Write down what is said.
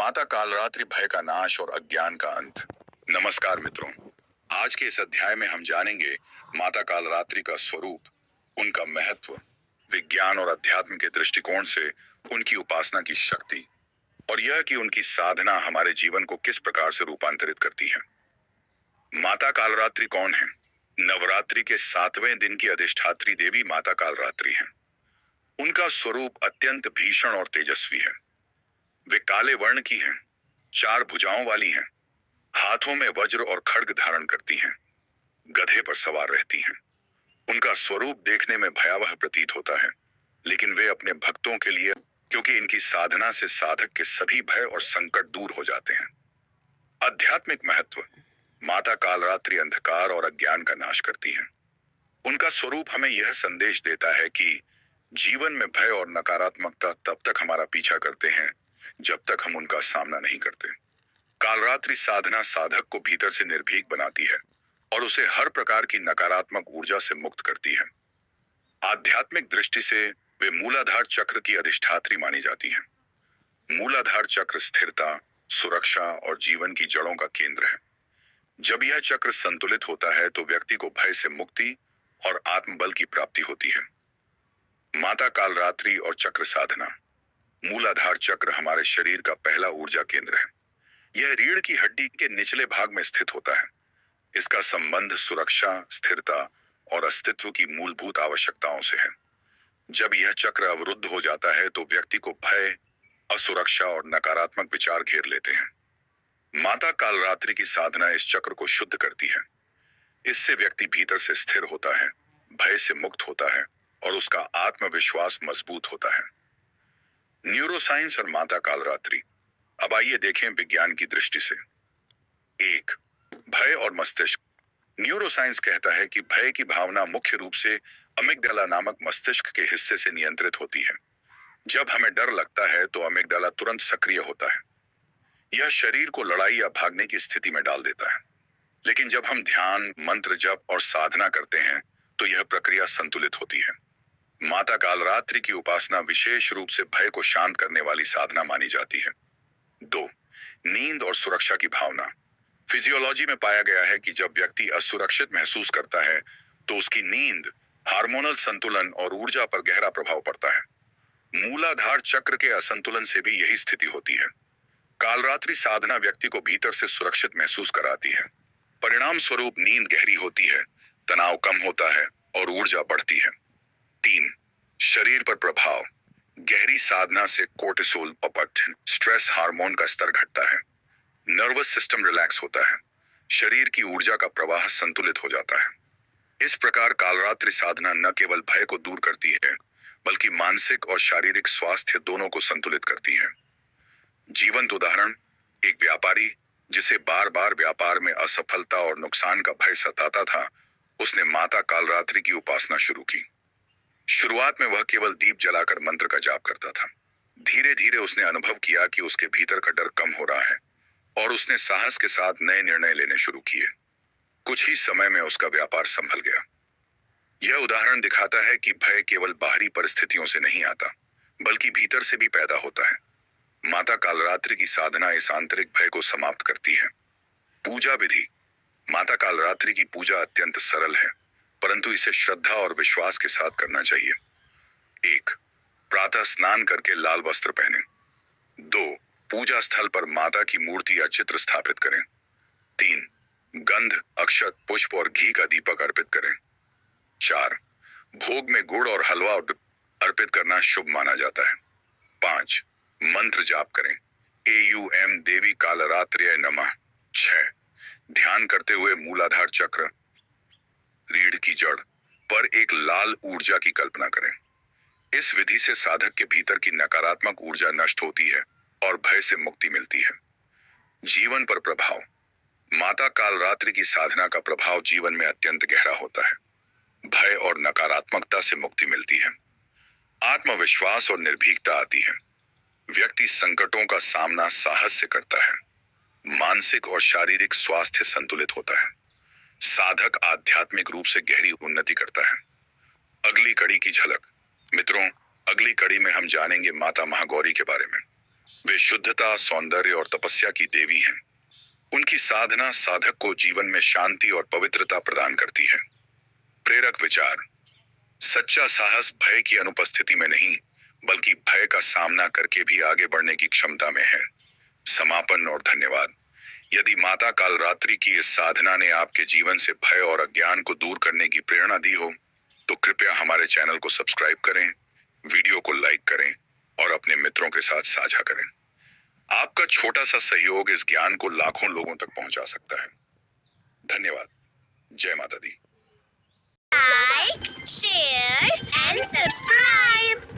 माता कालरात्रि भय का नाश और अज्ञान का अंत। नमस्कार मित्रों, आज के इस अध्याय में हम जानेंगे माता कालरात्रि का स्वरूप, उनका महत्व, विज्ञान और अध्यात्म के दृष्टिकोण से उनकी उपासना की शक्ति और यह कि उनकी साधना हमारे जीवन को किस प्रकार से रूपांतरित करती है। माता कालरात्रि कौन है? नवरात्रि के 7वें दिन की अधिष्ठात्री देवी माता कालरात्रि हैं। उनका स्वरूप अत्यंत भीषण और तेजस्वी है। वे काले वर्ण की हैं, 4 भुजाओं वाली हैं, हाथों में वज्र और खड्ग धारण करती हैं, गधे पर सवार रहती हैं। उनका स्वरूप देखने में भयावह प्रतीत होता है, लेकिन वे अपने भक्तों के लिए, क्योंकि इनकी साधना से साधक के सभी भय और संकट दूर हो जाते हैं। आध्यात्मिक महत्व। माता कालरात्रि अंधकार और अज्ञान का नाश करती हैं। उनका स्वरूप हमें यह संदेश देता है कि जीवन में भय और नकारात्मकता तब तक हमारा पीछा करते हैं जब तक हम उनका सामना नहीं करते। कालरात्रि साधना साधक को भीतर से निर्भीक बनाती है और उसे हर प्रकार की नकारात्मक ऊर्जा से मुक्त करती है। आध्यात्मिक दृष्टि से वे मूलाधार चक्र की अधिष्ठात्री मानी जाती हैं। मूलाधार चक्र स्थिरता, सुरक्षा और जीवन की जड़ों का केंद्र है। जब यह चक्र संतुलित होता है तो व्यक्ति को भय से मुक्ति और आत्मबल की प्राप्ति होती है। माता कालरात्रि और चक्र साधना। मूलाधार चक्र हमारे शरीर का पहला ऊर्जा केंद्र है। यह रीढ़ की हड्डी के निचले भाग में स्थित होता है। इसका संबंध सुरक्षा, स्थिरता और अस्तित्व की मूलभूत आवश्यकताओं से है। जब यह चक्र अवरुद्ध हो जाता है तो व्यक्ति को भय, असुरक्षा और नकारात्मक विचार घेर लेते हैं। माता कालरात्रि की साधना इस चक्र को शुद्ध करती है। इससे व्यक्ति भीतर से स्थिर होता है, भय से मुक्त होता है और उसका आत्मविश्वास मजबूत होता है। न्यूरोसाइंस और माता कालरात्रि। अब आइए देखें विज्ञान की दृष्टि से। 1. भय और मस्तिष्क। न्यूरोसाइंस कहता है कि भय की भावना मुख्य रूप से अमिगडाला नामक मस्तिष्क के हिस्से से नियंत्रित होती है। जब हमें डर लगता है तो अमिगडाला तुरंत सक्रिय होता है। यह शरीर को लड़ाई या भागने की स्थिति में डाल देता है। लेकिन जब हम ध्यान, मंत्र जप और साधना करते हैं तो यह प्रक्रिया संतुलित होती है। माता कालरात्रि की उपासना विशेष रूप से भय को शांत करने वाली साधना मानी जाती है। 2. नींद और सुरक्षा की भावना। फिजियोलॉजी में पाया गया है कि जब व्यक्ति असुरक्षित महसूस करता है तो उसकी नींद, हार्मोनल संतुलन और ऊर्जा पर गहरा प्रभाव पड़ता है। मूलाधार चक्र के असंतुलन से भी यही स्थिति होती है। कालरात्रि साधना व्यक्ति को भीतर से सुरक्षित महसूस कराती है। परिणाम स्वरूप नींद गहरी होती है, तनाव कम होता है और ऊर्जा बढ़ती है। 3. शरीर पर प्रभाव। गहरी साधना से कोर्टिसोल, स्ट्रेस हार्मोन का स्तर घटता है। नर्वस सिस्टम रिलैक्स होता है। शरीर की ऊर्जा का प्रवाह संतुलित हो जाता है। इस प्रकार कालरात्रि साधना न केवल भय को दूर करती है, बल्कि मानसिक और शारीरिक स्वास्थ्य दोनों को संतुलित करती है। जीवंत उदाहरण। एक व्यापारी जिसे बार बार व्यापार में असफलता और नुकसान का भय सताता था, उसने माता कालरात्रि की उपासना शुरू की। शुरुआत में वह केवल दीप जलाकर मंत्र का जाप करता था। धीरे धीरे उसने अनुभव किया कि उसके भीतर का डर कम हो रहा है और उसने साहस के साथ नए निर्णय लेने शुरू किए। कुछ ही समय में उसका व्यापार संभल गया। यह उदाहरण दिखाता है कि भय केवल बाहरी परिस्थितियों से नहीं आता, बल्कि भीतर से भी पैदा होता है। माता कालरात्रि की साधना इस आंतरिक भय को समाप्त करती है। पूजा विधि। माता कालरात्रि की पूजा अत्यंत सरल है, परंतु इसे श्रद्धा और विश्वास के साथ करना चाहिए। 1. प्रातः स्नान करके लाल वस्त्र पहनें। 2. पूजा स्थल पर माता की मूर्ति या चित्र स्थापित करें। 3. गंध, अक्षत, पुष्प और घी का दीपक अर्पित करें। 4. भोग में गुड़ और हलवा अर्पित करना शुभ माना जाता है। 5. मंत्र जाप करें। AUM देवी कालरात्र्यै नमः। 6. ध्यान करते हुए मूलाधार चक्र, रीढ़ की जड़ पर एक लाल ऊर्जा की कल्पना करें। इस विधि से साधक के भीतर की नकारात्मक ऊर्जा नष्ट होती है और भय से मुक्ति मिलती है। जीवन पर प्रभाव। माता कालरात्रि की साधना का प्रभाव जीवन में अत्यंत गहरा होता है। भय और नकारात्मकता से मुक्ति मिलती है। आत्मविश्वास और निर्भीकता आती है। व्यक्ति संकटों का सामना साहस से करता है। मानसिक और शारीरिक स्वास्थ्य संतुलित होता है। साधक आध्यात्मिक रूप से गहरी उन्नति करता है। अगली कड़ी की झलक। मित्रों, अगली कड़ी में हम जानेंगे माता महागौरी के बारे में। वे शुद्धता, सौंदर्य और तपस्या की देवी हैं। उनकी साधना साधक को जीवन में शांति और पवित्रता प्रदान करती है। प्रेरक विचार। सच्चा साहस भय की अनुपस्थिति में नहीं, बल्कि भय का सामना करके भी आगे बढ़ने की क्षमता में है। समापन और धन्यवाद। यदि माता कालरात्रि की इस साधना ने आपके जीवन से भय और अज्ञान को दूर करने की प्रेरणा दी हो, तो कृपया हमारे चैनल को सब्सक्राइब करें, वीडियो को लाइक करें और अपने मित्रों के साथ साझा करें। आपका छोटा सा सहयोग इस ज्ञान को लाखों लोगों तक पहुंचा सकता है। धन्यवाद। जय माता दी। Like, share, and subscribe.